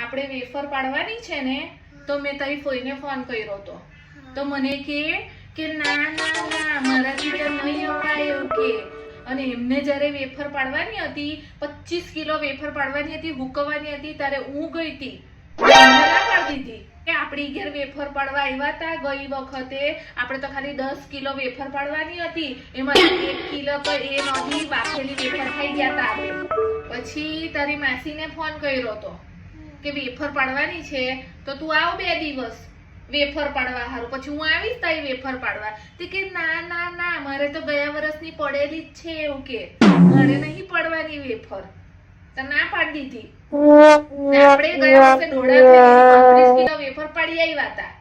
આપણે વેફર પાડવાની છે ને તો મેં તારી ફોઈને ફોન કર્યો હતો તો મને કે ના ના ના મારાથી તો નહીં અપાય એવું કે અને એમને જ્યારે વેફર પાડવાની હતી 25 કિલો વેફર પાડવાની હતી હુકવવાની હતી ત્યારે હું ગઈ હતી મને ના પાડી દીધી કે આપણી ઘેર વેફર પાડવા આવ્યા હતા ગઈ વખતે આપણે તો ખાલી 10 કિલો વેફર પાડવાની હતી એમાં 1 કિલો તો એ નહોતી બાફેલી વેફર ખાઈ ગયા હતા આપણે પછી તારી માસીને ફોન કર્યો હતો કે વેફર પાડવાની છે તો તું આવ 2 દિવસ વેફર પાડવા હારું પછી હું આવીશ તારી વેફર પાડવા તે કે ના ના ના મારે તો ગયા વર્ષની પડેલી જ છે એવું કે મારે નહીં પડવાની વેફર તો ના પાડી દીધી આપણે ગયા વર્ષે 35 કિલો વેફર પાડી આવ્યા હતા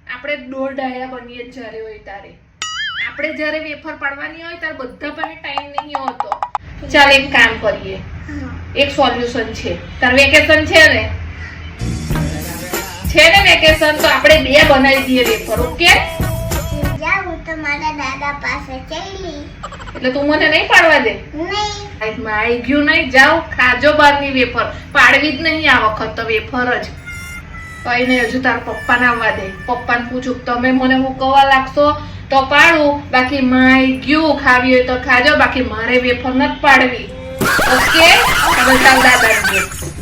આપણે 1.5 ડાયા બનીએ જ્યારે હોય ત્યારે આપણે જ્યારે વેફર પાડવાની હોય ત્યારે બધા પાસે ટાઈમ નહીં હોતો ચાલ એક કામ કરીએ એક સોલ્યુશન છે તાર વેકેશન છે ને વેકેશન તો આપણે 2 બનાવી દઈએ વેફર ઓકે જાઉં તો મારા દાદા પાસે ચાલી એટલે તું મને નહીં પાડવા દે નહીં માઈ ગયું નહીં જાવ ખાજો બારની વેફર પાડવી જ નહીં આ વખત તો વેફર જ કઈ નહીં હજુ તારા પપ્પાને આવવા દે પપ્પાને પૂછું તમે મને મૂકવા લાગશો તો પાડું બાકી માઈ ગયું ખાવી હોય તો ખાજો બાકી મારે વેફર નથી પાડવી ઓકે હવે ચાલ દાદા